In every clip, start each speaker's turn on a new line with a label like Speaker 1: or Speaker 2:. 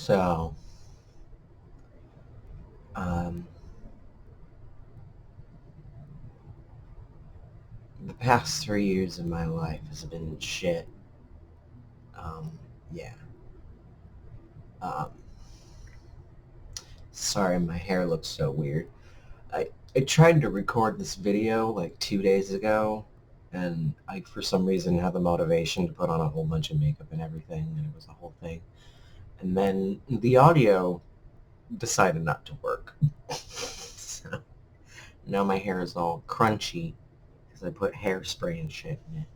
Speaker 1: So, um, the past 3 years of my life has been shit. Um, yeah. Um, Sorry, my hair looks so weird. I tried to record this video like 2 days ago, and I, for some reason, had the motivation to put on a whole bunch of makeup and everything, and it was a whole thing. And then the audio decided not to work. So now my hair is all crunchy because I put hairspray and shit in it.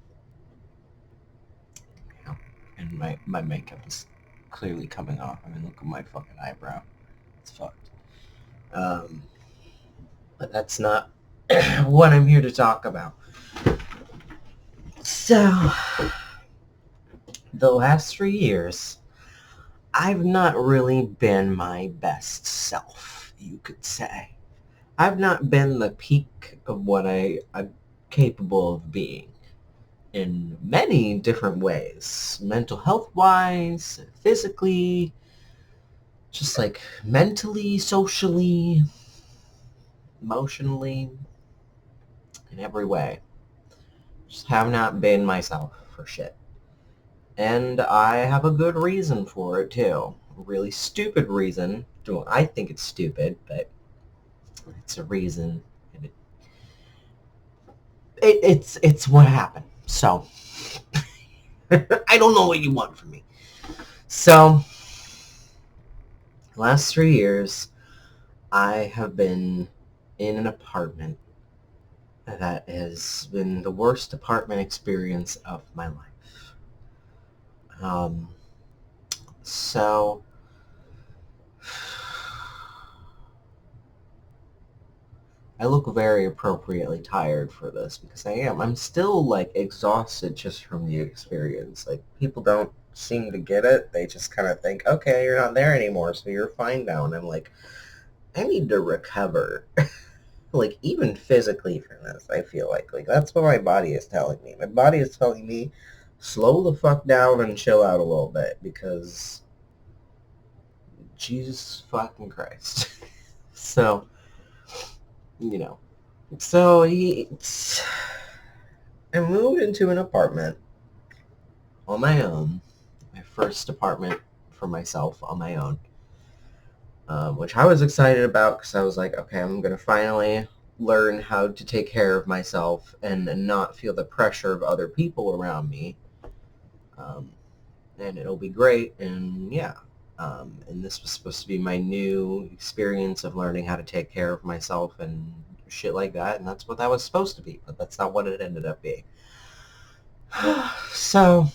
Speaker 1: Yeah. And my makeup is clearly coming off. I mean, look at my fucking eyebrow. It's fucked. Um, but that's not what I'm here to talk about. So, the last 3 years, I've not really been my best self, you could say. I've not been the peak of what I'm capable of being in many different ways. Mental health-wise, physically, just like mentally, socially, emotionally, in every way. Just have not been myself for shit. And I have a good reason for it, too. A really stupid reason. I think it's stupid, but it's a reason. And it's what happened. So, I don't know what you want from me. So, the last 3 years, I have been in an apartment that has been the worst apartment experience of my life. Um, so I look very appropriately tired for this because I am. I'm still like exhausted just from the experience. Like people don't seem to get it. They just kind of think, okay, you're not there anymore, so you're fine now. And I'm like, I need to recover. Like even physically from this, I feel like that's what my body is telling me. My body is telling me slow the fuck down and chill out a little bit because Jesus fucking Christ. So, you know. So I moved into an apartment on my own, my first apartment for myself on my own, which I was excited about because I was like, okay, I'm going to finally learn how to take care of myself and not feel the pressure of other people around me. And it'll be great. And yeah. And this was supposed to be my new experience of learning how to take care of myself and shit like that. And that's what that was supposed to be. But that's not what it ended up being. So,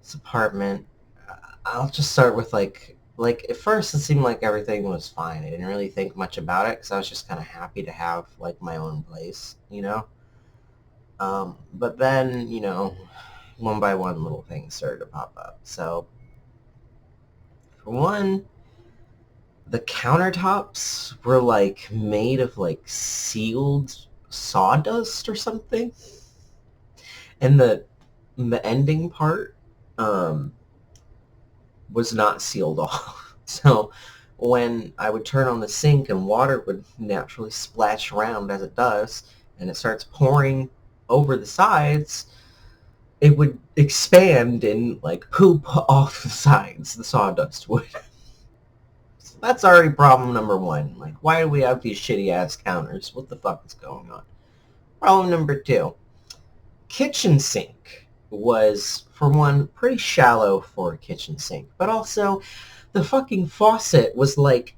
Speaker 1: this apartment, I'll just start with like at first it seemed like everything was fine. I didn't really think much about it because I was just kind of happy to have like my own place, you know. But then, one by one little things started to pop up. So, for one, the countertops were like made of like sealed sawdust or something, and the ending part um, was not sealed off. So when I would turn on the sink and water would naturally splash around as it does, and it starts pouring over the sides, it would expand and like poop off the sides, the sawdust would. So that's already problem number one. Like, why do we have these shitty ass counters? What the fuck is going on? Problem number two. Kitchen sink was, for one, pretty shallow for a kitchen sink, but also the fucking faucet was like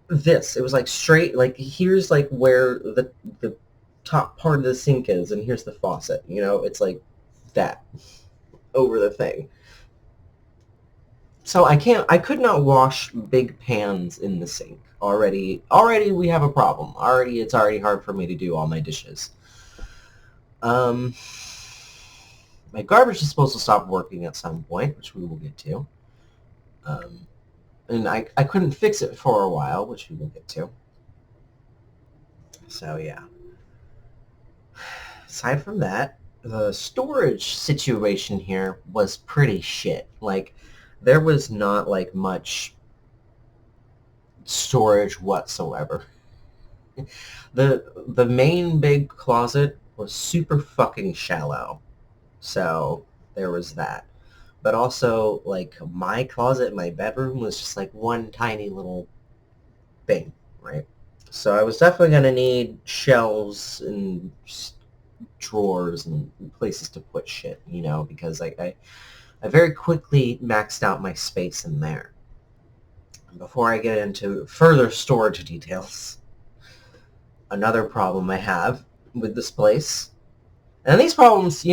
Speaker 1: this. It was like straight, like here's like where the top part of the sink is, and here's the faucet. It's like that over the thing. So I could not wash big pans in the sink. Already we have a problem. It's already hard for me to do all my dishes. Um, my garbage is supposed to stop working at some point, which we will get to. And I couldn't fix it for a while, which we will get to. So yeah. Aside from that, the storage situation here was pretty shit. Like, there was not, like, much storage whatsoever. The main big closet was super fucking shallow. So, there was that. But also, like, my closet in my bedroom was just, like, one tiny little thing, right? So I was definitely going to need shelves and drawers and places to put shit, because I very quickly maxed out my space in there. Before I get into further storage details, another problem I have with this place, and these problems,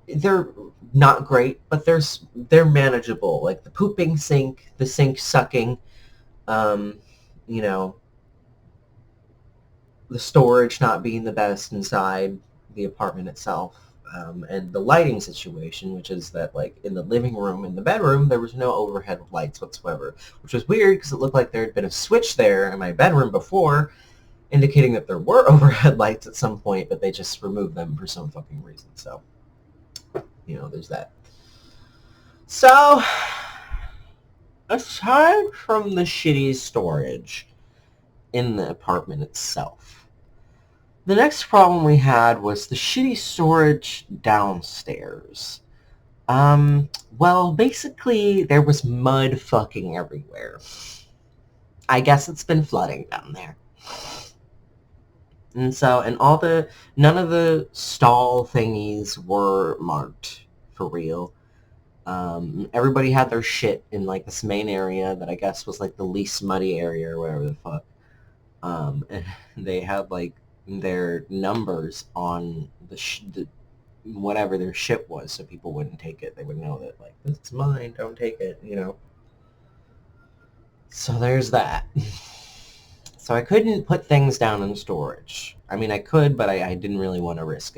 Speaker 1: they're not great, but they're manageable. Like the pooping sink, the sink sucking, um, you know, the storage not being the best inside the apartment itself, and the lighting situation, which is that, like, in the living room and the bedroom, there was no overhead lights whatsoever, which was weird because it looked like there had been a switch there in my bedroom before, indicating that there were overhead lights at some point, but they just removed them for some fucking reason. So, there's that. So, aside from the shitty storage in the apartment itself, the next problem we had was the shitty storage downstairs. Well, basically, there was mud fucking everywhere. I guess it's been flooding down there. And so, none of the stall thingies were marked for real. Everybody had their shit in, like, this main area that I guess was, like, the least muddy area or whatever the fuck. And they had, like, their numbers on the whatever their shit was, so people wouldn't take it. They would know that, like, this is mine, don't take it. So there's that. So I couldn't put things down in storage. I mean, I could, but I didn't really want to risk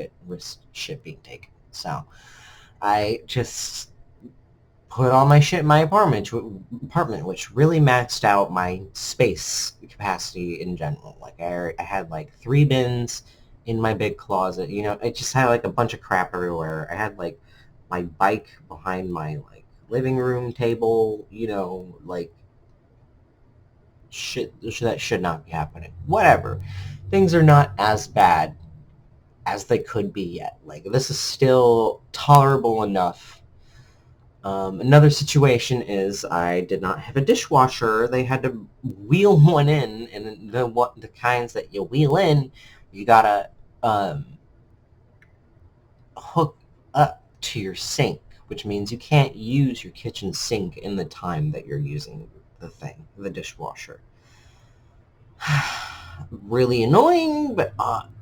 Speaker 1: shit being taken. So I just put all my shit in my apartment, which really maxed out my space capacity in general. Like, I had, like, 3 bins in my big closet. I just had, like, a bunch of crap everywhere. I had, like, my bike behind my, like, living room table, like, shit that should not be happening. Whatever. Things are not as bad as they could be yet. Like, this is still tolerable enough. Another situation is I did not have a dishwasher. They had to wheel one in, and the kinds that you wheel in, you gotta hook up to your sink, which means you can't use your kitchen sink in the time that you're using the dishwasher. Really annoying, but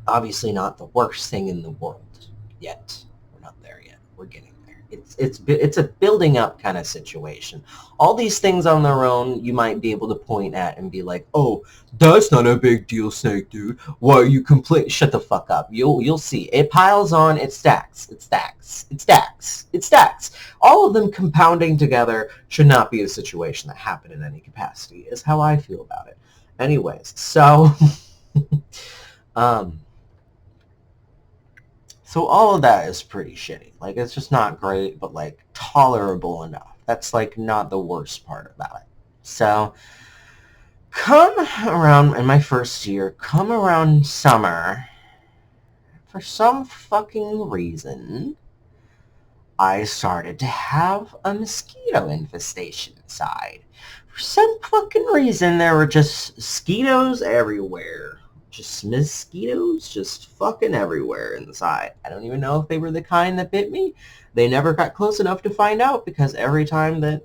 Speaker 1: obviously not the worst thing in the world yet. We're not there yet. We're getting there. It's a building up kind of situation. All these things on their own, you might be able to point at and be like, "Oh, that's not a big deal, Snake Dude. Why are you complaining?" Shut the fuck up. You'll see. It piles on. It stacks. It stacks. It stacks. It stacks. All of them compounding together should not be a situation that happened in any capacity. Is how I feel about it. Anyways, so um, so all of that is pretty shitty. Like, it's just not great, but, like, tolerable enough. That's, like, not the worst part about it. So, come around, in my first year, come around summer, for some fucking reason, I started to have a mosquito infestation inside. For some fucking reason, there were just mosquitoes everywhere. Just mosquitoes just fucking everywhere inside. I don't even know if they were the kind that bit me. They never got close enough to find out, because every time that,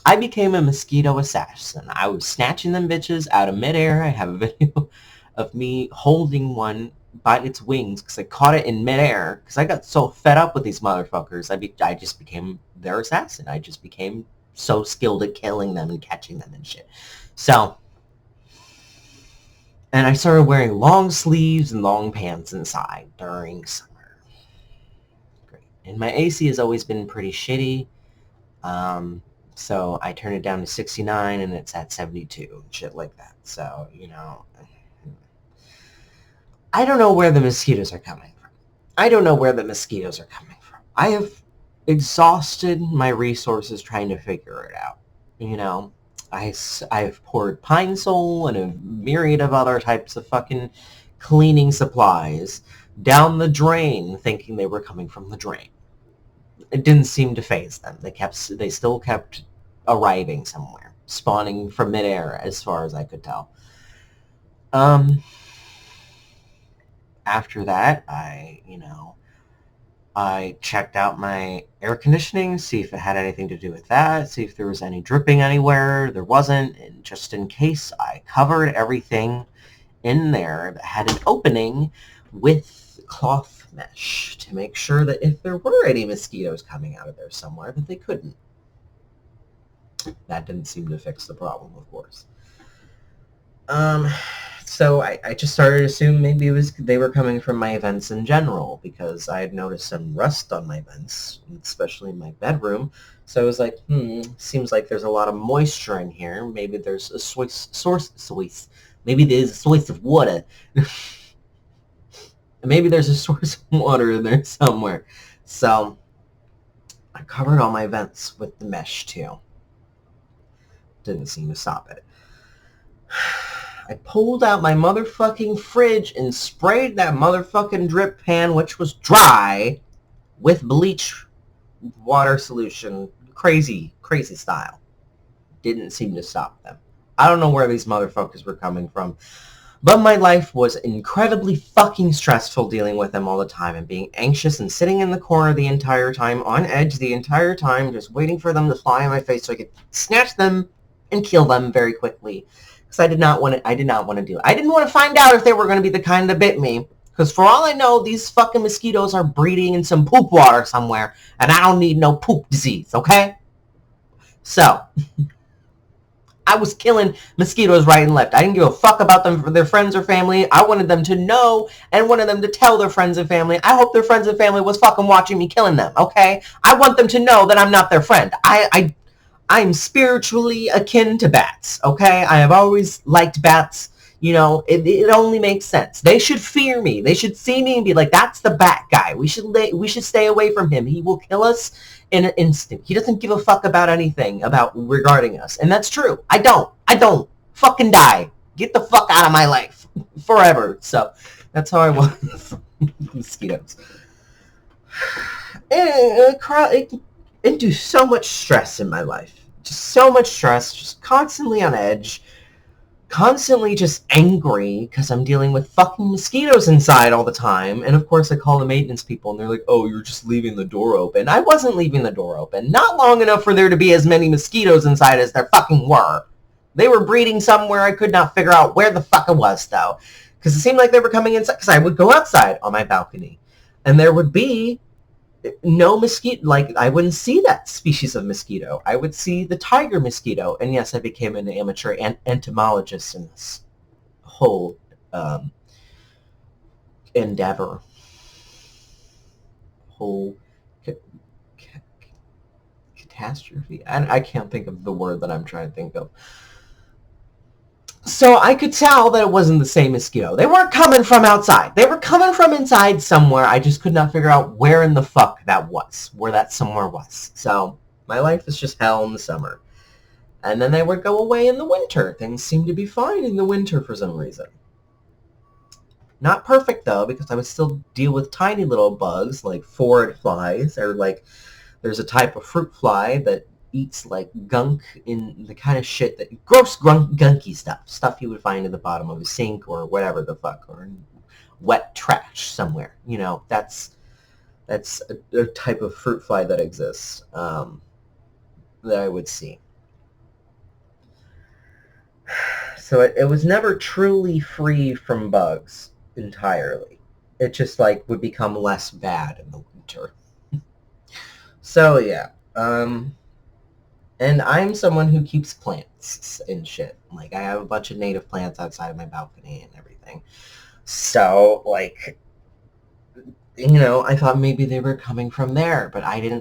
Speaker 1: I became a mosquito assassin. I was snatching them bitches out of midair. I have a video of me holding one by its wings because I caught it in midair because I got so fed up with these motherfuckers. I just became their assassin. I just became so skilled at killing them and catching them and shit. So, and I started wearing long sleeves and long pants inside during summer. Great. And my AC has always been pretty shitty. So I turned it down to 69 and it's at 72, shit like that. So, I don't know where the mosquitoes are coming from. I don't know where the mosquitoes are coming from. I have exhausted my resources trying to figure it out. You know, I've poured Pine Sol and a myriad of other types of fucking cleaning supplies down the drain, thinking they were coming from the drain. It didn't seem to faze them. They still kept arriving somewhere, spawning from midair, as far as I could tell. After that, I checked out my air conditioning, see if it had anything to do with that, see if there was any dripping anywhere. There wasn't, and just in case, I covered everything in there that had an opening with cloth mesh to make sure that if there were any mosquitoes coming out of there somewhere, that they couldn't. That didn't seem to fix the problem, of course. So I just started to assume maybe they were coming from my vents in general, because I had noticed some rust on my vents, especially in my bedroom. So I was like, seems like there's a lot of moisture in here. Maybe there's a source. Maybe there's a source of water. Maybe there's a source of water in there somewhere. So I covered all my vents with the mesh too. Didn't seem to stop it. I pulled out my motherfucking fridge and sprayed that motherfucking drip pan, which was dry, with bleach water solution. Crazy style. Didn't seem to stop them. I don't know where these motherfuckers were coming from, but my life was incredibly fucking stressful dealing with them all the time and being anxious and sitting in the corner the entire time, on edge the entire time, just waiting for them to fly in my face so I could snatch them and kill them very quickly. Because I did not want to do it. I didn't want to find out if they were going to be the kind that bit me. Because for all I know, these fucking mosquitoes are breeding in some poop water somewhere, and I don't need no poop disease, okay? So, I was killing mosquitoes right and left. I didn't give a fuck about them for their friends or family. I wanted them to know and wanted them to tell their friends and family. I hope their friends and family was fucking watching me killing them, okay? I want them to know that I'm not their friend. I'm spiritually akin to bats, okay? I have always liked bats. You know, it only makes sense. They should fear me. They should see me and be like, that's the bat guy. We should stay away from him. He will kill us in an instant. He doesn't give a fuck about anything regarding us. And that's true. I don't. Fucking die. Get the fuck out of my life. Forever. So, that's how I was. Mosquitoes. It induced so much stress in my life. Just so much stress, just constantly on edge, constantly just angry because I'm dealing with fucking mosquitoes inside all the time. And of course I call the maintenance people and they're like, oh, you're just leaving the door open. I wasn't leaving the door open. Not long enough for there to be as many mosquitoes inside as there fucking were. They were breeding somewhere. I could not figure out where the fuck it was, though. Because it seemed like they were coming inside. Because I would go outside on my balcony and there would be no mosquito. Like, I wouldn't see that species of mosquito. I would see the tiger mosquito. And yes, I became an amateur entomologist in this whole endeavor. Whole catastrophe. I can't think of the word that I'm trying to think of. So I could tell that it wasn't the same mosquito. They weren't coming from outside. They were coming from inside somewhere. I just could not figure out where in the fuck that was, where that somewhere was. So my life is just hell in the summer. And then they would go away in the winter. Things seemed to be fine in the winter for some reason. Not perfect, though, because I would still deal with tiny little bugs like phorid flies, or like there's a type of fruit fly that eats like gunk, in the kind of shit that gross gunky stuff you would find at the bottom of a sink or whatever the fuck, or wet trash somewhere. You know, that's a type of fruit fly that exists, that I would see. So it was never truly free from bugs entirely. It just like would become less bad in the winter. So yeah. And I'm someone who keeps plants and shit. Like, I have a bunch of native plants outside of my balcony and everything. So, like, you know, I thought maybe they were coming from there. But I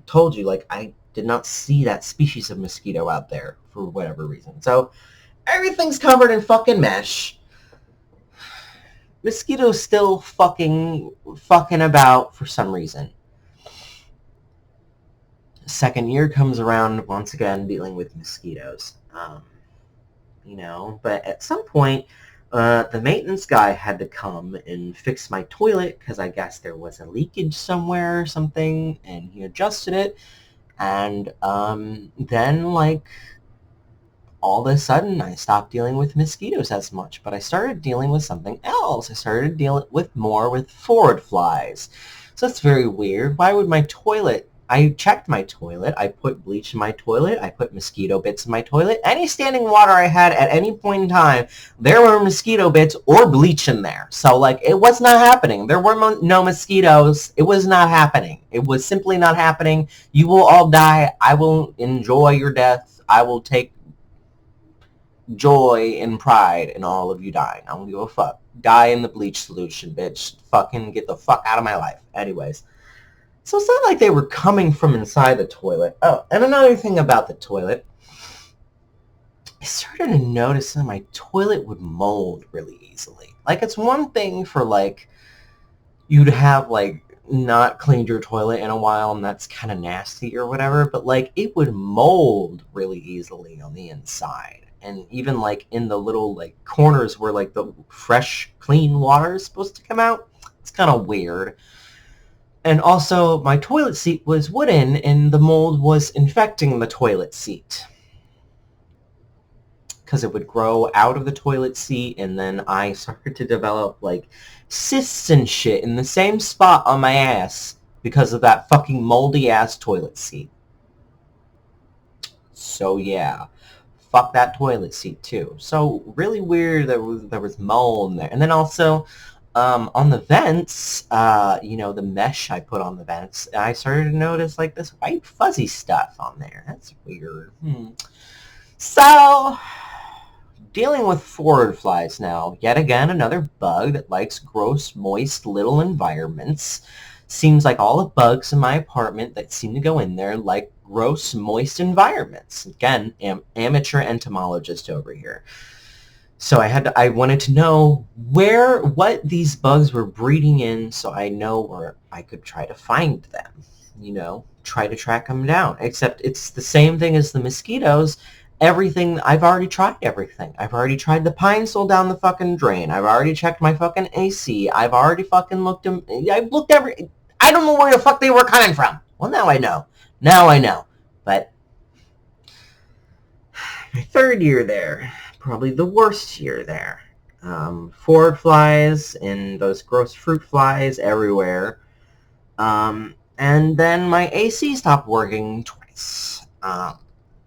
Speaker 1: told you, like, I did not see that species of mosquito out there for whatever reason. So, everything's covered in fucking mesh. mosquitoes still fucking about for some reason. Second year comes around, once again dealing with mosquitoes. But at some point, the maintenance guy had to come and fix my toilet because I guess there was a leakage somewhere or something, and he adjusted it. And then, like, all of a sudden, I stopped dealing with mosquitoes as much, but I started dealing with something else. I started dealing with forward flies. So that's very weird. Why would my toilet... I checked my toilet. I put bleach in my toilet. I put mosquito bits in my toilet. Any standing water I had at any point in time, there were mosquito bits or bleach in there. So, like, it was not happening. There were no mosquitoes. It was not happening. It was simply not happening. You will all die. I will enjoy your death. I will take joy and pride in all of you dying. I don't give a fuck. Die in the bleach solution, bitch. Fucking get the fuck out of my life. Anyways. So it's not like they were coming from inside the toilet. Oh, and another thing about the toilet. I started to notice that my toilet would mold really easily. Like, it's one thing for, like, you to have, like, not cleaned your toilet in a while and that's kind of nasty or whatever, but, like, it would mold really easily on the inside. And even, like, in the little, like, corners where, like, the fresh, clean water is supposed to come out, it's kind of weird. And also, my toilet seat was wooden, and the mold was infecting the toilet seat. Because it would grow out of the toilet seat, and then I started to develop, like, cysts and shit in the same spot on my ass because of that fucking moldy-ass toilet seat. So, yeah. Fuck that toilet seat, too. So, really weird there was mold in there. And then also... on the vents, the mesh I put on the vents, I started to notice, like, this white fuzzy stuff on there. That's weird. So, dealing with forward flies now. Yet again, another bug that likes gross, moist, little environments. Seems like all the bugs in my apartment that seem to go in there like gross, moist environments. Again, amateur entomologist over here. So I wanted to know what these bugs were breeding in so I know where I could try to find them, try to track them down. Except it's the same thing as the mosquitoes. I've already tried everything. I've already tried the pine sol down the fucking drain. I've already checked my fucking AC. I've already fucking looked I've looked I don't know where the fuck they were coming from. Well, now I know. But my third year there, probably the worst year there. Forward flies and those gross fruit flies everywhere. And then my AC stopped working twice.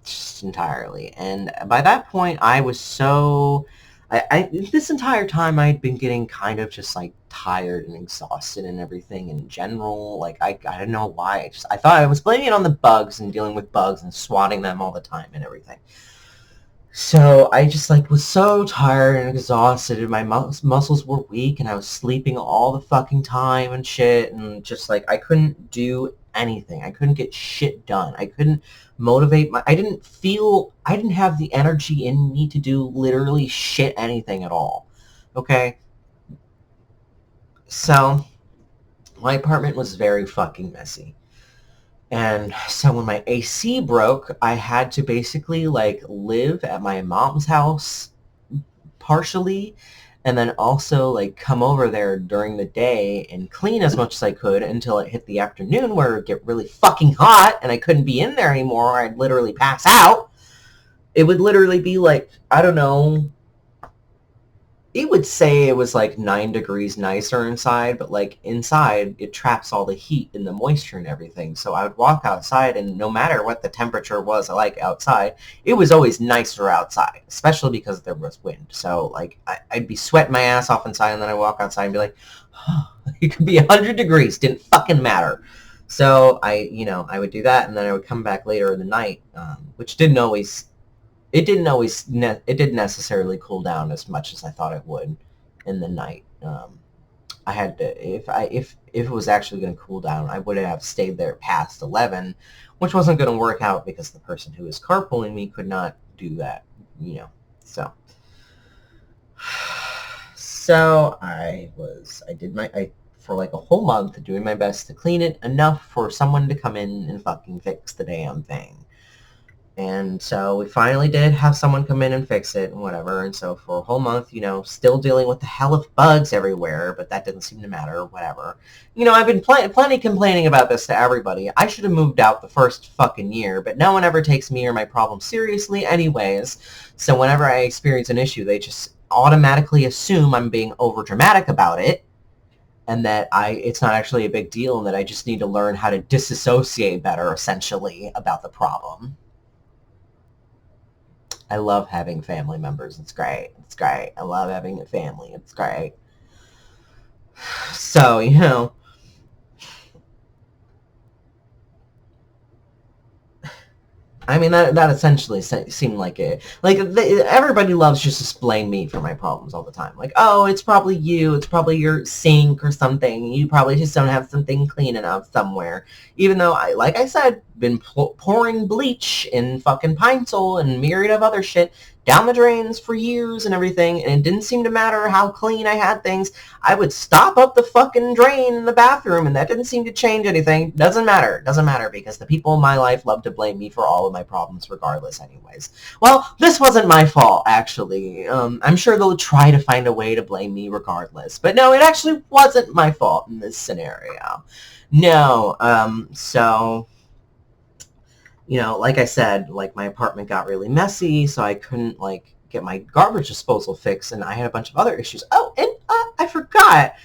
Speaker 1: Just entirely. And by that point, I was so... this entire time, I'd been getting kind of just, like, tired and exhausted and everything in general. Like, I don't know why. I thought I was blaming it on the bugs and dealing with bugs and swatting them all the time and everything. So I just, like, was so tired and exhausted, and my muscles were weak, and I was sleeping all the fucking time and shit, and just, like, I couldn't do anything. I couldn't get shit done. I couldn't motivate I didn't have the energy in me to do literally shit anything at all. Okay? So, my apartment was very fucking messy. And so when my AC broke, I had to basically, like, live at my mom's house partially, and then also, like, come over there during the day and clean as much as I could until it hit the afternoon where it would get really fucking hot and I couldn't be in there anymore or I'd literally pass out. It would literally be, like, I don't know, it would say it was like 9 degrees nicer inside, but like inside it traps all the heat and the moisture and everything. So I would walk outside, and no matter what the temperature was like outside, it was always nicer outside, especially because there was wind. So like I'd be sweating my ass off inside, and then I'd walk outside and be like, oh, it could be 100 degrees, didn't fucking matter. So I would do that, and then I would come back later in the night, which it didn't necessarily cool down as much as I thought it would in the night. I had to, if it was actually going to cool down, I would have stayed there past 11, which wasn't going to work out because the person who was carpooling me could not do that, So So for like a whole month doing my best to clean it enough for someone to come in and fucking fix the damn thing. And so we finally did have someone come in and fix it and whatever. And so for a whole month, still dealing with the hell of bugs everywhere, but that didn't seem to matter, whatever. I've been plenty complaining about this to everybody. I should have moved out the first fucking year, but no one ever takes me or my problems seriously anyways. So whenever I experience an issue, they just automatically assume I'm being overdramatic about it, and that it's not actually a big deal, and that I just need to learn how to disassociate better, essentially, about the problem. I love having family members. It's great. It's great. I love having a family. It's great. So, I mean, that essentially seemed like it. Like, everybody loves just to blame me for my problems all the time. Like, oh, it's probably you. It's probably your sink or something. You probably just don't have something clean enough somewhere. Even though, like I said, been pouring bleach in fucking Pine Sol and myriad of other shit down the drains for years and everything, and it didn't seem to matter how clean I had things. I would stop up the fucking drain in the bathroom, and that didn't seem to change anything. Doesn't matter, because the people in my life love to blame me for all of my problems regardless anyways. Well, this wasn't my fault, actually. I'm sure they'll try to find a way to blame me regardless, but no, it actually wasn't my fault in this scenario. No, so... like I said, like my apartment got really messy, so I couldn't like get my garbage disposal fixed, and I had a bunch of other issues. Oh, and I forgot.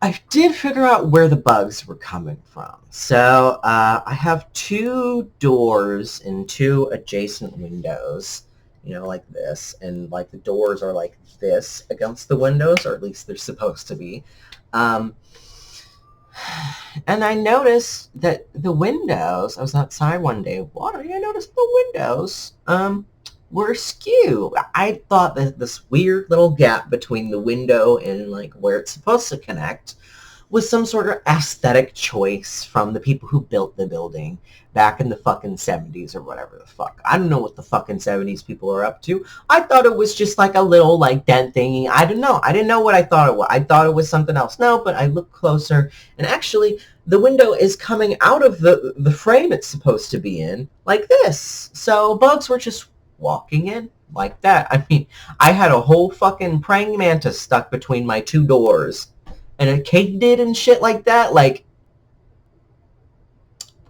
Speaker 1: I did figure out where the bugs were coming from. So I have 2 doors and 2 adjacent windows, like this, and like the doors are like this against the windows, or at least they're supposed to be. And I noticed that the windows, I was outside one day watering, I noticed the windows were askew. I thought that this weird little gap between the window and like where it's supposed to connect was some sort of aesthetic choice from the people who built the building back in the fucking 70s or whatever the fuck. I don't know what the fucking 70s people are up to. I thought it was just like a little like dent thingy. I don't know. I didn't know what I thought it was. I thought it was something else. No, but I looked closer, and actually the window is coming out of the frame it's supposed to be in like this. So bugs were just walking in like that. I mean, I had a whole fucking praying mantis stuck between my 2 doors. And a cake did and shit like that, like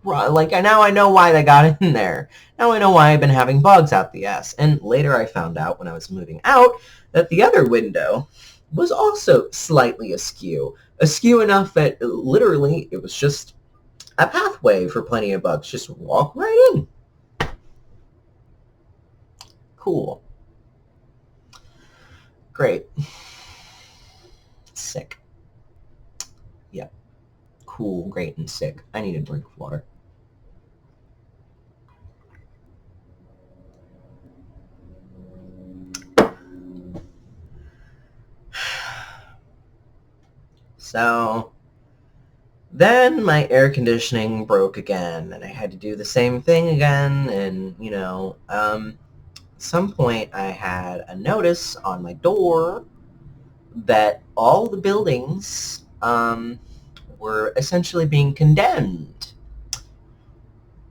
Speaker 1: now I know why they got in there. Now I know why I've been having bugs out the ass. And later I found out when I was moving out that the other window was also slightly askew. Askew enough that literally it was just a pathway for plenty of bugs. Just walk right in. Cool. Great. Sick. Yep. Cool, great, and sick. I need a drink of water. So, then my air conditioning broke again, and I had to do the same thing again, and, at some point I had a notice on my door that all the buildings, were essentially being condemned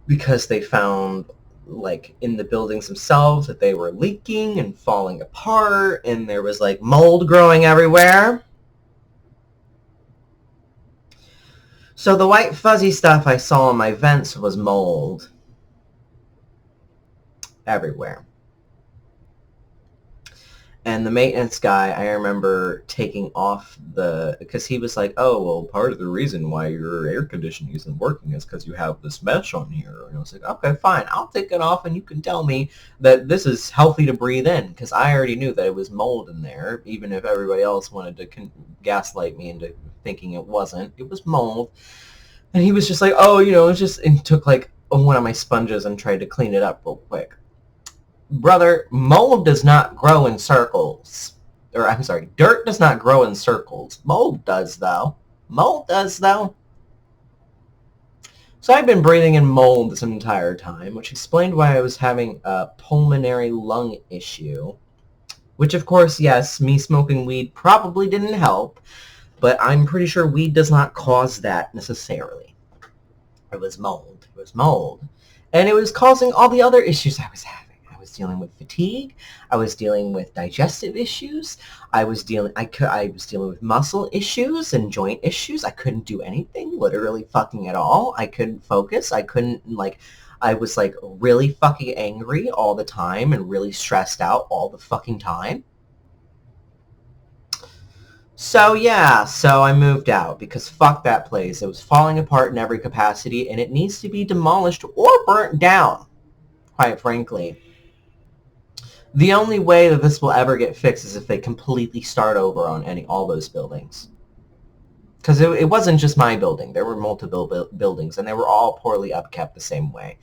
Speaker 1: because they found, like, in the buildings themselves that they were leaking and falling apart, and there was, like, mold growing everywhere. So the white fuzzy stuff I saw in my vents was mold everywhere. And the maintenance guy, I remember taking off because he was like, oh, well, part of the reason why your air conditioning isn't working is because you have this mesh on here. And I was like, okay, fine, I'll take it off and you can tell me that this is healthy to breathe in, because I already knew that it was mold in there, even if everybody else wanted to gaslight me into thinking it wasn't. It was mold. And he was just like, oh, it's just, and took like one of my sponges and tried to clean it up real quick. Brother, mold does not grow in circles. Or, I'm sorry, dirt does not grow in circles. Mold does, though. Mold does, though. So I've been breathing in mold this entire time, which explained why I was having a pulmonary lung issue Which, of course, yes, me smoking weed probably didn't help, but I'm pretty sure weed does not cause that necessarily. It was mold. It was mold. And it was causing all the other issues I was having. I was dealing with fatigue. I was dealing with digestive issues. I was dealing with muscle issues and joint issues. I couldn't do anything, literally fucking at all. I couldn't focus. I was like really fucking angry all the time and really stressed out all the fucking time. So yeah, so I moved out because fuck that place. It was falling apart in every capacity and it needs to be demolished or burnt down, quite frankly. The only way that this will ever get fixed is if they completely start over on all those buildings. Because it wasn't just my building. There were multiple buildings and they were all poorly upkept the same way.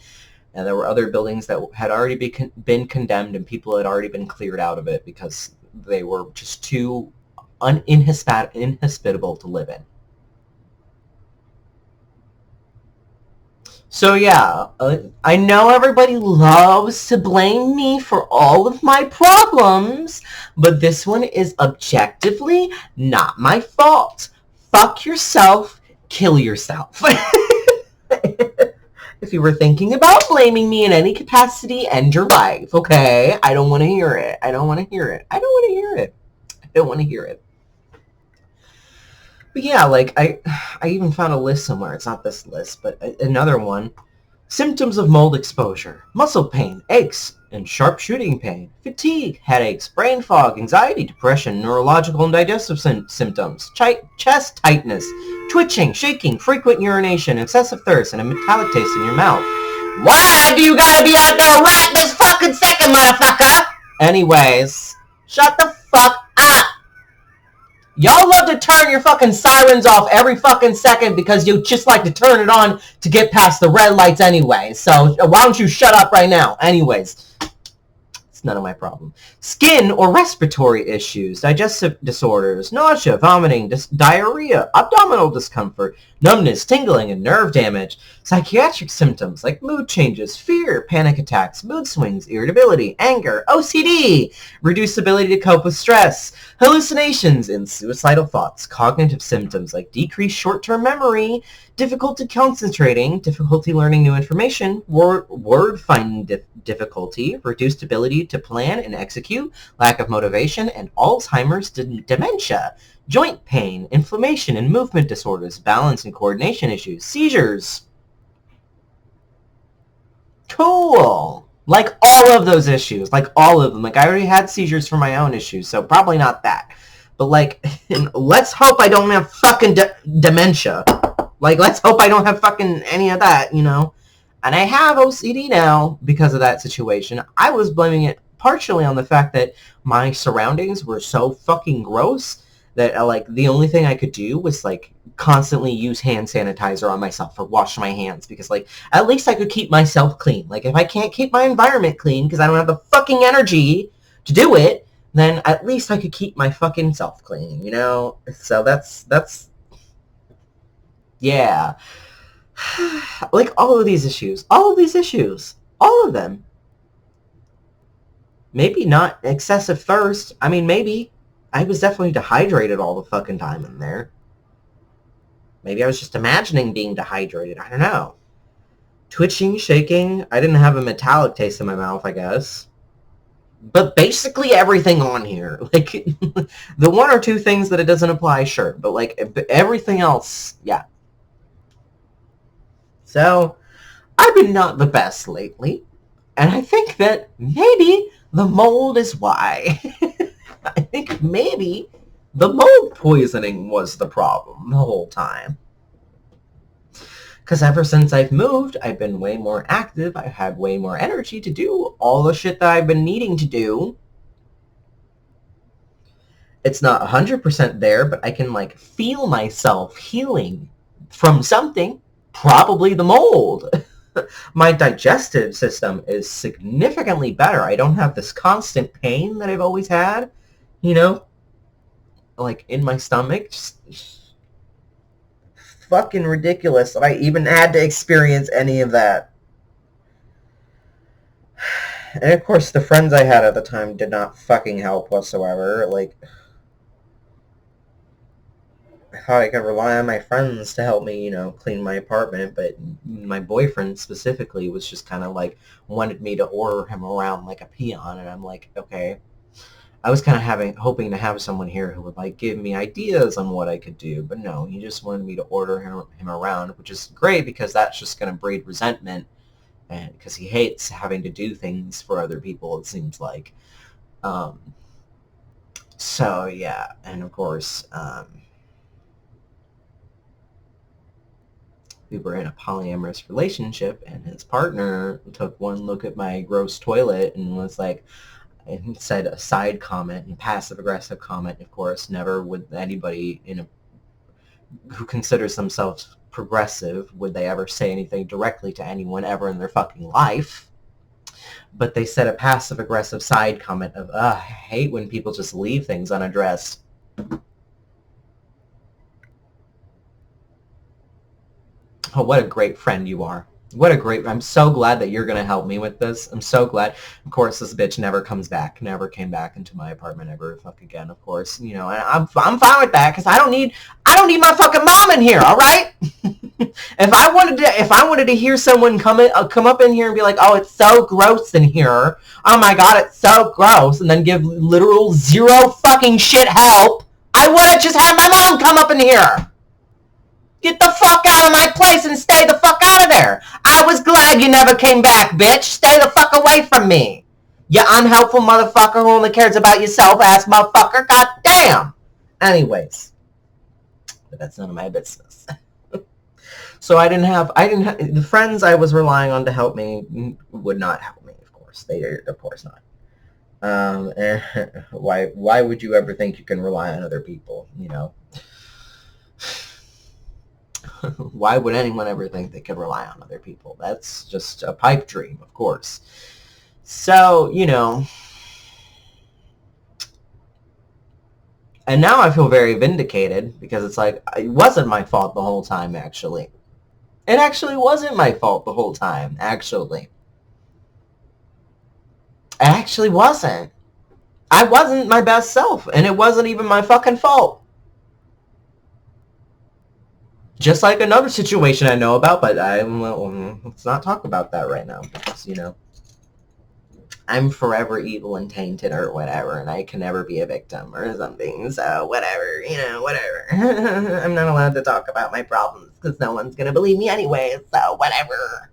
Speaker 1: And there were other buildings that had already been condemned and people had already been cleared out of it because they were just too inhospitable to live in. So yeah, I know everybody loves to blame me for all of my problems, but this one is objectively not my fault. Fuck yourself, kill yourself. If you were thinking about blaming me in any capacity, end your life, okay? I don't want to hear it. I don't want to hear it. I don't want to hear it. I don't want to hear it. But yeah, like, I even found a list somewhere. It's not this list, but another one. Symptoms of mold exposure. Muscle pain, aches, and sharp shooting pain. Fatigue, headaches, brain fog, anxiety, depression, neurological and digestive symptoms. Chest tightness, twitching, shaking, frequent urination, excessive thirst, and a metallic taste in your mouth. Why do you gotta be out there right this fucking second, motherfucker? Anyways, shut the fuck up. Y'all love to turn your fucking sirens off every fucking second because you just like to turn it on to get past the red lights anyway. So why don't you shut up right now? Anyways, it's none of my problem. Skin or respiratory issues, digestive disorders, nausea, vomiting, diarrhea, abdominal discomfort, numbness, tingling, and nerve damage. Psychiatric symptoms like mood changes, fear, panic attacks, mood swings, irritability, anger, OCD, reduced ability to cope with stress, hallucinations and suicidal thoughts. Cognitive symptoms like decreased short-term memory, difficulty concentrating, difficulty learning new information, word-finding difficulty, reduced ability to plan and execute, lack of motivation, and Alzheimer's dementia. Joint pain, inflammation and movement disorders, balance and coordination issues, seizures. Cool. Like all of those issues, like all of them. Like I already had seizures for my own issues, so probably not that. But like, let's hope I don't have fucking dementia. Like, let's hope I don't have fucking any of that, you know? And I have OCD now because of that situation. I was blaming it partially on the fact that my surroundings were so fucking gross that like the only thing I could do was like constantly use hand sanitizer on myself or wash my hands because like at least I could keep myself clean. Like if I can't keep my environment clean because I don't have the fucking energy to do it, then at least I could keep my fucking self clean, you know? So that's yeah. Like all of these issues, all of them. Maybe not excessive thirst. I mean, maybe. I was definitely dehydrated all the fucking time in there. Maybe I was just imagining being dehydrated. I don't know. Twitching, shaking. I didn't have a metallic taste in my mouth, I guess. But basically everything on here. Like, the one or two things that it doesn't apply, sure. But, like, everything else, yeah. So, I've been not the best lately. And I think that maybe the mold is why. I think maybe the mold poisoning was the problem the whole time. Because ever since I've moved, I've been way more active. I've had way more energy to do all the shit that I've been needing to do. It's not 100% there, but I can, like, feel myself healing from something. Probably the mold. My digestive system is significantly better. I don't have this constant pain that I've always had, you know? Like, in my stomach. Just fucking ridiculous that I even had to experience any of that. And of course, the friends I had at the time did not fucking help whatsoever. Like, I thought I could rely on my friends to help me, clean my apartment, but my boyfriend specifically was just kind of like wanted me to order him around like a peon, and I'm like, okay. I was kind of hoping to have someone here who would like give me ideas on what I could do, but no, he just wanted me to order him around, which is great because that's just going to breed resentment, and because he hates having to do things for other people, it seems like. Um, so yeah, and of course, we were in a polyamorous relationship, and his partner took one look at my gross toilet and was like, and said a side comment and passive aggressive comment. Of course, never would anybody who considers themselves progressive would they ever say anything directly to anyone ever in their fucking life. But they said a passive aggressive side comment of, I hate when people just leave things unaddressed. Oh, what a great friend you are. I'm so glad that you're going to help me with this. I'm so glad. Of course, this bitch never came back into my apartment ever fuck again, of course. And I'm fine with that because I don't need my fucking mom in here, all right? If I wanted to hear someone come up in here and be like, oh, it's so gross in here. Oh my God, it's so gross. And then give literal zero fucking shit help. I would have just had my mom come up in here. Get the fuck out of my place and stay the fuck out of there. I was glad you never came back, bitch. Stay the fuck away from me. You unhelpful motherfucker who only cares about yourself, ass motherfucker. God damn. Anyways. But that's none of my business. So I didn't have, the friends I was relying on to help me would not help me, of course. They are, of course not. Why would you ever think you can rely on other people, Why would anyone ever think they could rely on other people? That's just a pipe dream, of course. So, and now I feel very vindicated because it's like, it wasn't my fault the whole time, actually. It actually wasn't my fault the whole time, actually. It actually wasn't. I wasn't my best self, and it wasn't even my fucking fault. Just like another situation I know about, but let's not talk about that right now because, I'm forever evil and tainted or whatever, and I can never be a victim or something, so whatever, whatever. I'm not allowed to talk about my problems because no one's going to believe me anyway, so whatever.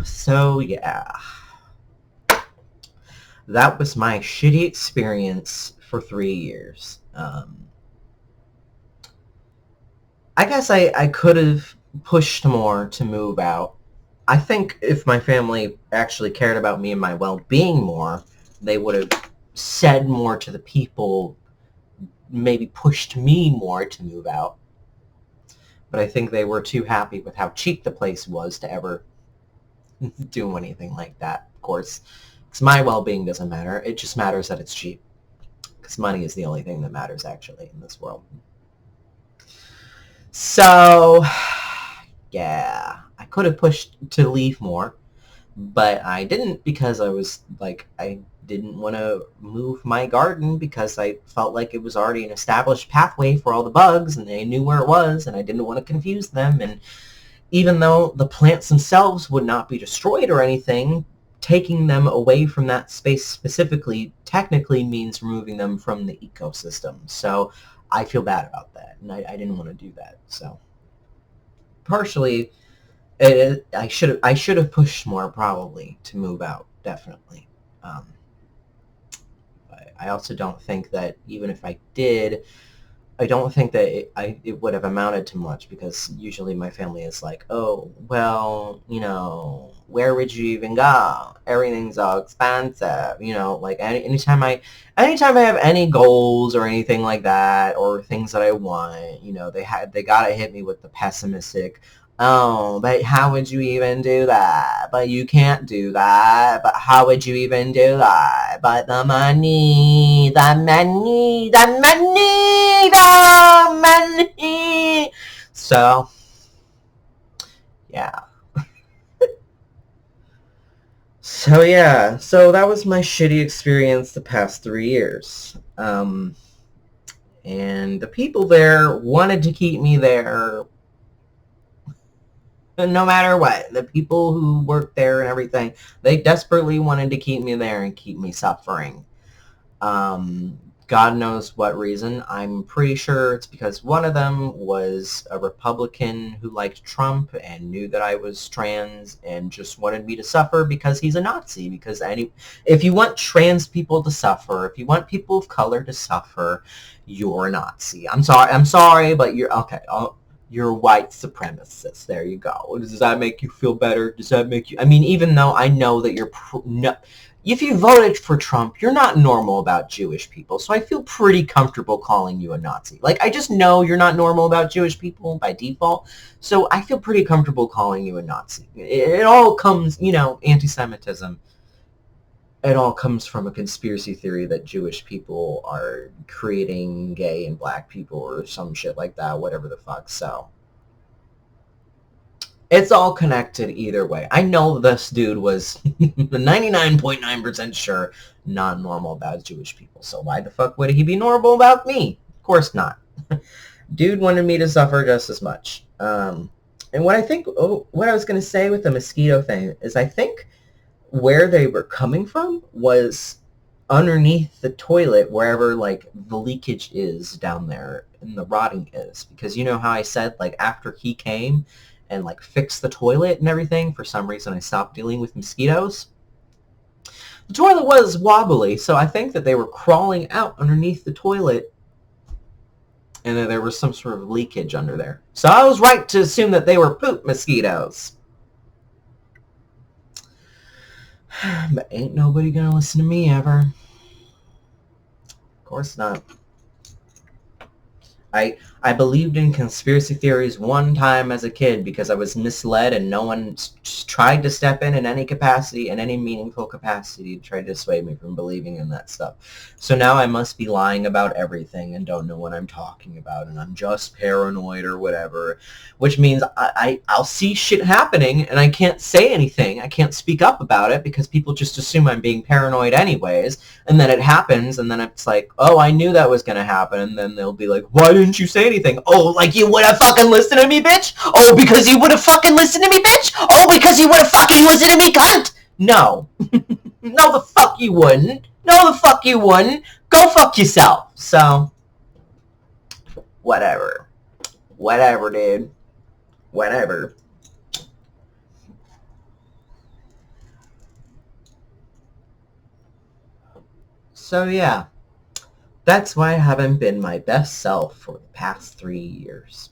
Speaker 1: So, yeah. That was my shitty experience for 3 years. I guess I could have pushed more to move out. I think if my family actually cared about me and my well-being more, they would have said more to the people, maybe pushed me more to move out. But I think they were too happy with how cheap the place was to ever do anything like that, of course. Because my well-being doesn't matter. It just matters that it's cheap. Because money is the only thing that matters, actually, in this world. So, yeah. I could have pushed to leave more, but I didn't because I was, like, I didn't want to move my garden because I felt like it was already an established pathway for all the bugs, and they knew where it was, and I didn't want to confuse them, and even though the plants themselves would not be destroyed or anything, taking them away from that space specifically technically means removing them from the ecosystem. So I feel bad about that, and I didn't want to do that. So partially, I should have pushed more probably to move out, definitely. But I also don't think that even if I did, I don't think that it would have amounted to much because usually my family is like, oh, well, where would you even go? Everything's all expensive, like anytime I have any goals or anything like that or things that I want, they gotta hit me with the pessimistic, Oh, but how would you even do that? But you can't do that. But how would you even do that? But the money, the money, the money, the money. So, yeah. So that was my shitty experience the past 3 years. And the people there wanted to keep me there no matter what. The people who worked there and everything, they desperately wanted to keep me there and keep me suffering. Um, God knows what reason. I'm pretty sure it's because one of them was a Republican who liked Trump and knew that I was trans and just wanted me to suffer because he's a Nazi. Because if you want trans people to suffer, if you want people of color to suffer, you're a Nazi. I'm sorry, but you're okay. You're a white supremacist. There you go. Does that make you feel better? Does that make you? I mean, even though I know that you're no, if you voted for Trump, you're not normal about Jewish people. So I feel pretty comfortable calling you a Nazi. Like, I just know you're not normal about Jewish people by default. So I feel pretty comfortable calling you a Nazi. It all comes, anti-Semitism. It all comes from a conspiracy theory that Jewish people are creating gay and black people or some shit like that, whatever the fuck. So it's all connected either way. I know this dude was 99.9% sure not normal about Jewish people. So why the fuck would he be normal about me? Of course not. Dude wanted me to suffer just as much. And what I was going to say with the mosquito thing is I think where they were coming from was underneath the toilet, wherever like the leakage is down there and the rotting is. Because you know how I said like after he came and like fixed the toilet and everything, for some reason I stopped dealing with mosquitoes. The toilet was wobbly, so I think that they were crawling out underneath the toilet and that there was some sort of leakage under there. So I was right to assume that they were poop mosquitoes. But ain't nobody gonna listen to me ever. Of course not. I believed in conspiracy theories one time as a kid because I was misled and no one tried to step in any capacity, in any meaningful capacity, to try to dissuade me from believing in that stuff. So now I must be lying about everything and don't know what I'm talking about and I'm just paranoid or whatever, which means I'll see shit happening and I can't say anything. I can't speak up about it because people just assume I'm being paranoid anyways, and then it happens and then it's like, oh, I knew that was going to happen, and then they'll be like, why didn't you say anything? Oh, like you would have fucking listened to me, bitch? Oh, because you would have fucking listened to me, bitch? Oh, because you would have fucking listened to me, cunt? No. No, the fuck you wouldn't. No, the fuck you wouldn't. Go fuck yourself. So, whatever. Whatever, dude. Whatever. So, yeah. That's why I haven't been my best self for the past 3 years.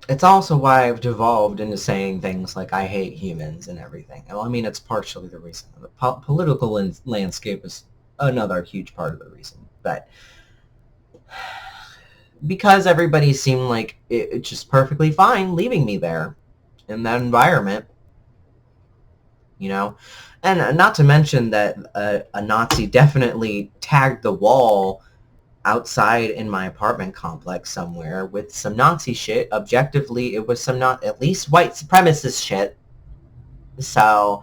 Speaker 1: It's also why I've devolved into saying things like I hate humans and everything. Well, I mean, it's partially the reason. The political landscape is another huge part of the reason. But because everybody seemed like it's just perfectly fine leaving me there in that environment, And not to mention that a Nazi definitely tagged the wall outside in my apartment complex somewhere with some Nazi shit. Objectively, it was some not at least white supremacist shit. So,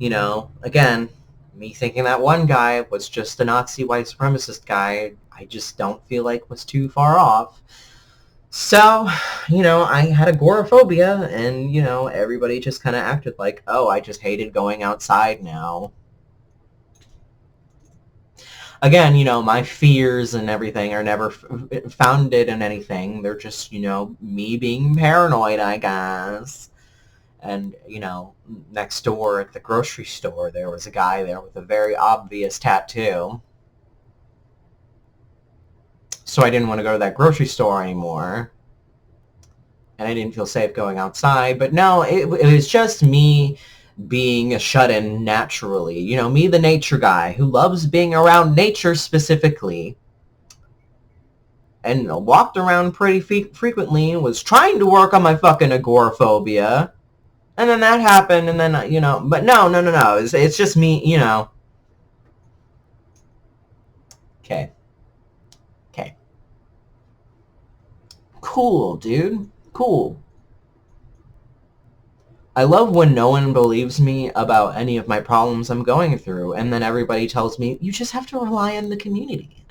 Speaker 1: again, me thinking that one guy was just a Nazi white supremacist guy, I just don't feel like was too far off. So, I had agoraphobia, and, everybody just kind of acted like, oh, I just hated going outside now. Again, my fears and everything are never founded in anything. They're just, me being paranoid, I guess. And, next door at the grocery store, there was a guy there with a very obvious tattoo. So I didn't want to go to that grocery store anymore. And I didn't feel safe going outside. But no, it was just me being a shut-in naturally. You know, me, the nature guy, who loves being around nature specifically, and walked around pretty frequently, and was trying to work on my fucking agoraphobia. And then that happened, and then, you know, but no. It's just me, you know. Okay. Cool, dude. Cool. I love when no one believes me about any of my problems I'm going through, and then everybody tells me, you just have to rely on the community.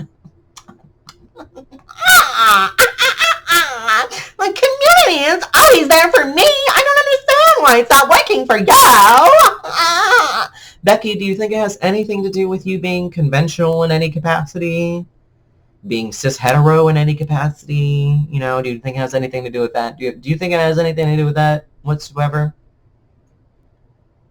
Speaker 1: My community is always there for me. I don't understand why it's not working for you. Becky, do you think it has anything to do with you being conventional in any capacity? Being cis-hetero in any capacity? You know, do you think it has anything to do with that? Do you think it has anything to do with that whatsoever?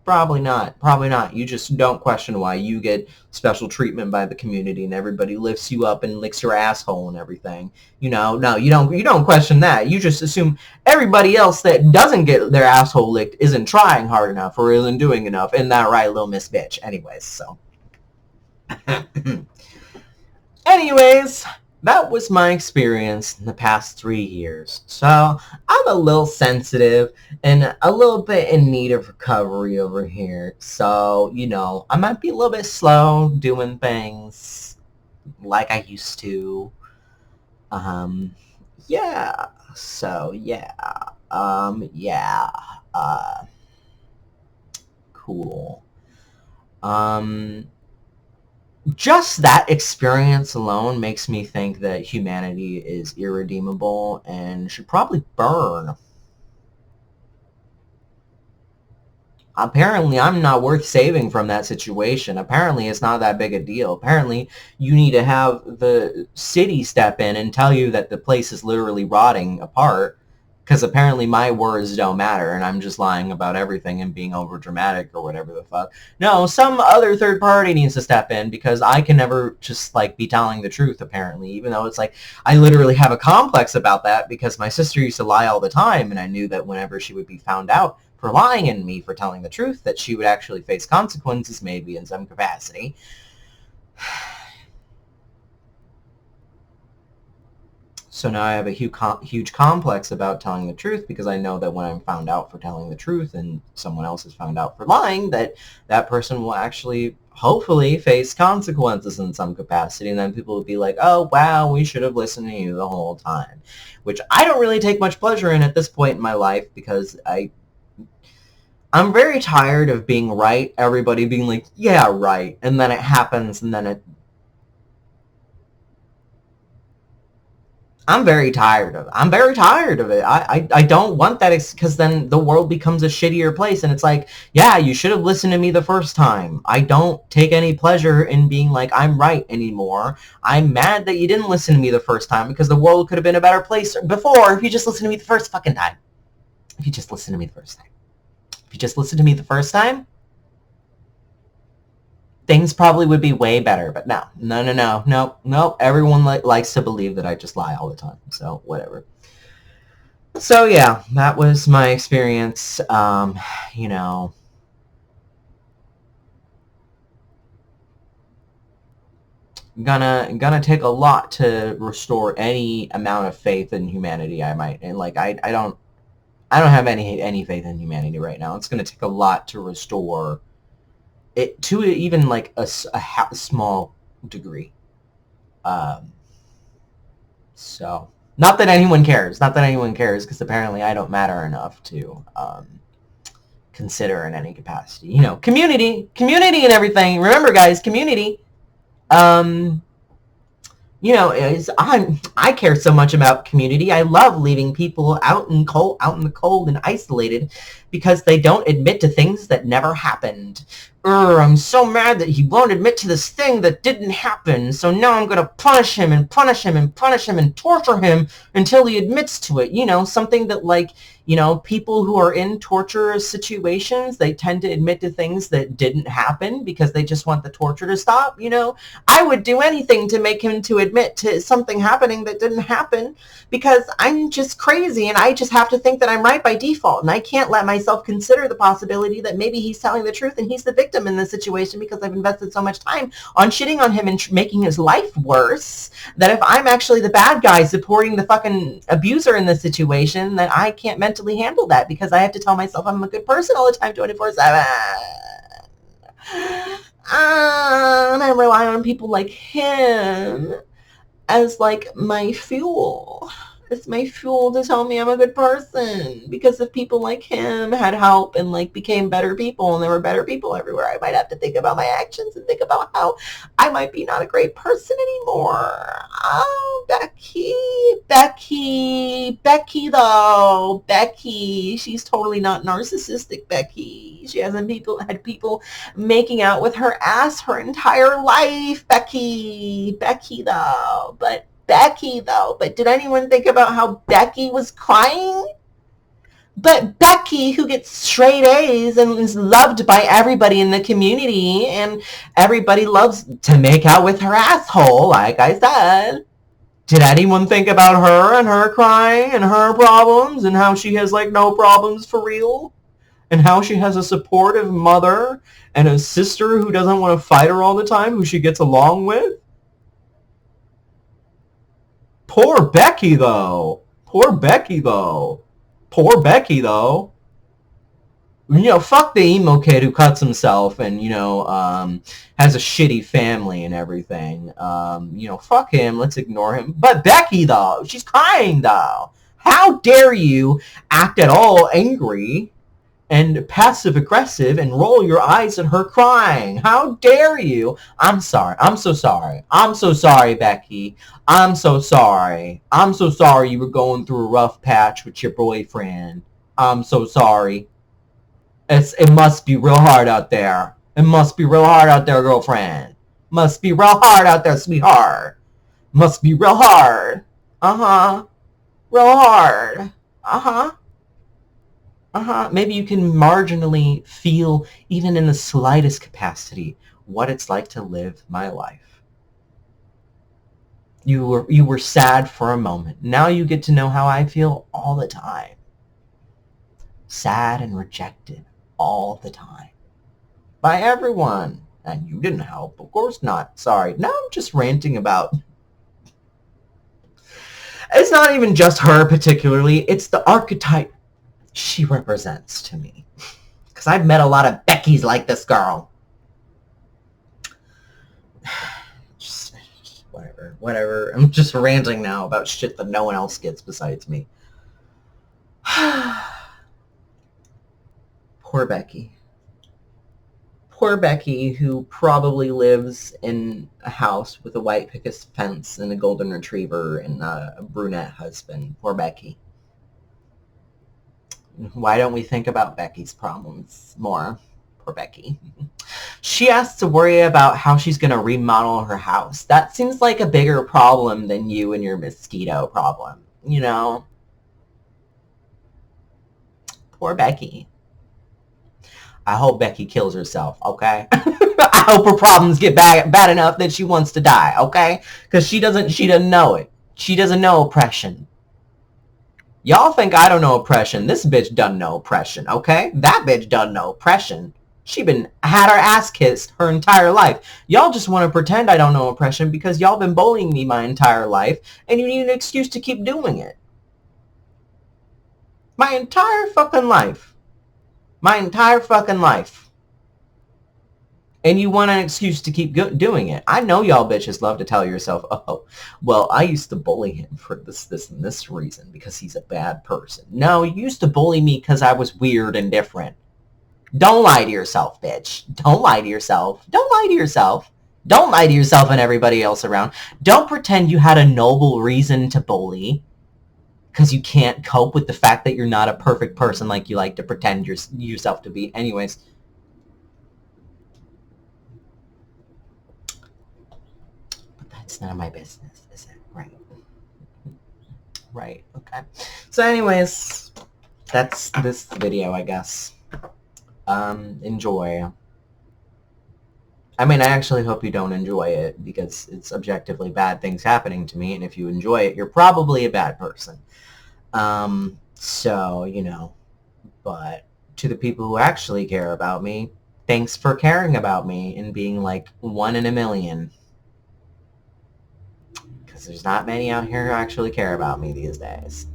Speaker 1: Probably not. Probably not. You just don't question why you get special treatment by the community and everybody lifts you up and licks your asshole and everything. You know, no, you don't question that. You just assume everybody else that doesn't get their asshole licked isn't trying hard enough or isn't doing enough. Isn't that right, little miss bitch? Anyways, so. Anyways, that was my experience in the past 3 years. So I'm a little sensitive and a little bit in need of recovery over here. So, you know, I might be a little bit slow doing things like I used to. Yeah. So, yeah. Yeah. Cool. Just that experience alone makes me think that humanity is irredeemable and should probably burn. Apparently, I'm not worth saving from that situation. Apparently, it's not that big a deal. Apparently, you need to have the city step in and tell you that the place is literally rotting apart, because apparently my words don't matter and I'm just lying about everything and being over dramatic or whatever the fuck. No, some other third party needs to step in, because I can never just like be telling the truth, apparently, even though it's like I literally have a complex about that, because my sister used to lie all the time, and I knew that whenever she would be found out for lying in me for telling the truth, that she would actually face consequences, maybe in some capacity. So now I have a huge complex about telling the truth, because I know that when I'm found out for telling the truth and someone else is found out for lying, that that person will actually hopefully face consequences in some capacity, and then people will be like, oh wow, we should have listened to you the whole time, which I don't really take much pleasure in at this point in my life, because I'm very tired of being right, everybody being like, yeah, right, and then it happens, and then I'm very tired of it. I'm very tired of it. I don't want that, because then the world becomes a shittier place, and it's like, yeah, you should have listened to me the first time. I don't take any pleasure in being like, I'm right anymore. I'm mad that you didn't listen to me the first time, because the world could have been a better place before if you just listened to me the first fucking time. If you just listened to me the first time. If you just listened to me the first time, things probably would be way better, but no. Everyone likes to believe that I just lie all the time, so whatever. So yeah, that was my experience. You know, gonna take a lot to restore any amount of faith in humanity I might, and like I don't have any faith in humanity right now. It's gonna take a lot to restore it to even like a small degree. So not that anyone cares, because apparently I don't matter enough to consider in any capacity. You know, community and everything. Remember, guys, community. You know, I care so much about community. I love leaving people out in the cold and isolated, because they don't admit to things that never happened, I'm so mad that he won't admit to this thing that didn't happen. So now I'm going to punish him and punish him and punish him and torture him until he admits to it. You know, something that, like, you know, people who are in torture situations, they tend to admit to things that didn't happen because they just want the torture to stop. You know, I would do anything to make him to admit to something happening that didn't happen because I'm just crazy and I just have to think that I'm right by default. And I can't let myself consider the possibility that maybe he's telling the truth and he's the victim in this situation because I've invested so much time on shitting on him and making his life worse, that if I'm actually the bad guy supporting the fucking abuser in this situation, that I can't mentally handle that because I have to tell myself I'm a good person all the time, 24/7. And I rely on people like him as like my fuel. It's my fuel to tell me I'm a good person. Because if people like him had help and like became better people and there were better people everywhere, I might have to think about my actions and think about how I might be not a great person anymore. Oh, Becky though. Becky, she's totally not narcissistic, Becky. She hasn't had people making out with her ass her entire life, Becky though. But did anyone think about how Becky was crying? But Becky, who gets straight A's and is loved by everybody in the community, and everybody loves to make out with her asshole, like I said. Did anyone think about her and her crying and her problems and how she has like no problems for real? And how she has a supportive mother and a sister who doesn't want to fight her all the time, who she gets along with? Poor Becky, though. You know, fuck the emo kid who cuts himself and, you know, has a shitty family and everything. You know, fuck him. Let's ignore him. But Becky, though, she's crying, though. How dare you act at all angry and passive-aggressive and roll your eyes at her crying? How dare you? I'm sorry. I'm so sorry, Becky. I'm so sorry you were going through a rough patch with your boyfriend. I'm so sorry. It must be real hard out there. Girlfriend. Must be real hard out there, sweetheart. Must be real hard. Uh-huh. Real hard. Uh-huh. Maybe you can marginally feel, even in the slightest capacity, what it's like to live my life. You were sad for a moment. Now you get to know how I feel all the time. Sad and rejected all the time. By everyone. And you didn't help. Of course not. Sorry. Now I'm just ranting about... It's not even just her particularly. It's the archetype she represents to me. Because I've met a lot of Beckys like this girl. Just whatever. I'm just ranting now about shit that no one else gets besides me. Poor Becky. Poor Becky, who probably lives in a house with a white picket fence and a golden retriever and a brunette husband. Poor Becky. Why don't we think about Becky's problems more? Poor Becky. She has to worry about how she's going to remodel her house. That seems like a bigger problem than you and your mosquito problem, you know? Poor Becky. I hope Becky kills herself, okay? I hope her problems get bad enough that she wants to die, okay? Because she doesn't know it. She doesn't know oppression. Y'all think I don't know oppression. This bitch doesn't know oppression, okay? That bitch doesn't know oppression. She had her ass kissed her entire life. Y'all just want to pretend I don't know oppression because y'all been bullying me my entire life, and you need an excuse to keep doing it. My entire fucking life. And you want an excuse to keep doing it. I know y'all bitches love to tell yourself, oh, well, I used to bully him for this, and this reason because he's a bad person. No, you used to bully me because I was weird and different. Don't lie to yourself, bitch. Don't lie to yourself. Don't lie to yourself. Don't lie to yourself and everybody else around. Don't pretend you had a noble reason to bully because you can't cope with the fact that you're not a perfect person like you like to pretend yourself to be. Anyways. It's none of my business, is it? Right. Right, okay. So anyways, that's this video, I guess. Enjoy. I mean, I actually hope you don't enjoy it, because it's objectively bad things happening to me, and if you enjoy it, you're probably a bad person. So, you know, but to the people who actually care about me, thanks for caring about me and being like 1 in a million. Because there's not many out here who actually care about me these days.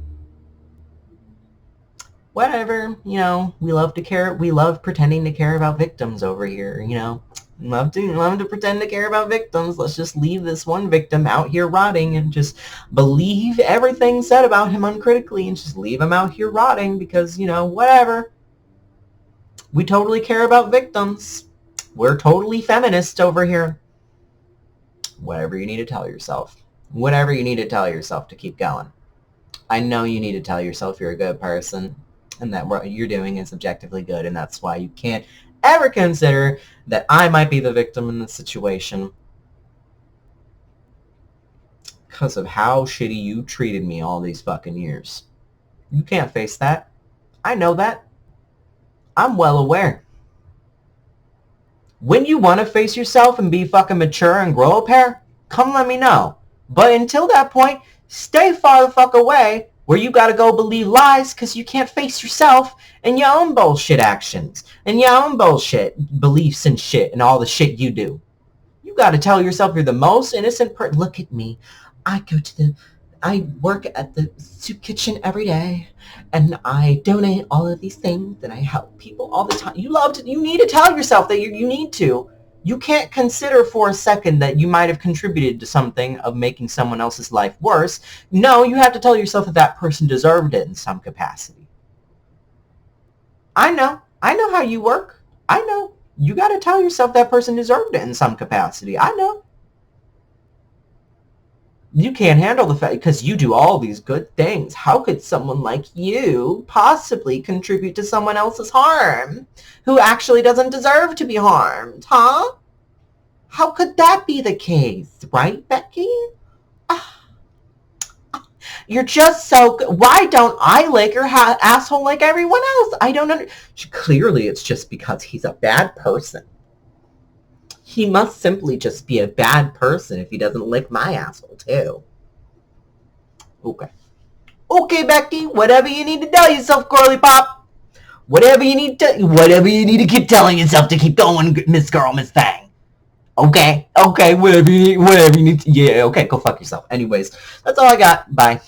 Speaker 1: Whatever, you know, we love pretending to care about victims over here, you know. Love to pretend to care about victims. Let's just leave this one victim out here rotting and just believe everything said about him uncritically and just leave him out here rotting because, you know, whatever. We totally care about victims. We're totally feminist over here. Whatever you need to tell yourself. Whatever you need to tell yourself to keep going. I know you need to tell yourself you're a good person and that what you're doing is objectively good, and that's why you can't ever consider that I might be the victim in this situation because of how shitty you treated me all these fucking years. You can't face that. I know that. I'm well aware. When you want to face yourself and be fucking mature and grow a pair, come let me know. But until that point, stay far the fuck away where you gotta go believe lies because you can't face yourself and your own bullshit actions and your own bullshit beliefs and shit and all the shit you do. You gotta tell yourself you're the most innocent person. Look at me. I work at the soup kitchen every day and I donate all of these things and I help people all the time. You need to tell yourself that you need to. You can't consider for a second that you might have contributed to something of making someone else's life worse. No, you have to tell yourself that that person deserved it in some capacity. I know how you work. I know. You got to tell yourself that person deserved it in some capacity. I know. You can't handle the fact because you do all these good things. How could someone like you possibly contribute to someone else's harm who actually doesn't deserve to be harmed, huh? How could that be the case, right, Becky? You're just so good. Why don't I like her asshole like everyone else? I don't understand. Clearly, it's just because he's a bad person. He must simply just be a bad person if he doesn't lick my asshole, too. Okay. Okay, Becky, whatever you need to tell yourself, Girly Pop. Whatever you need to keep telling yourself to keep going, Miss Girl, Miss Thang. Okay, whatever you need to, yeah, okay, go fuck yourself. Anyways, that's all I got. Bye.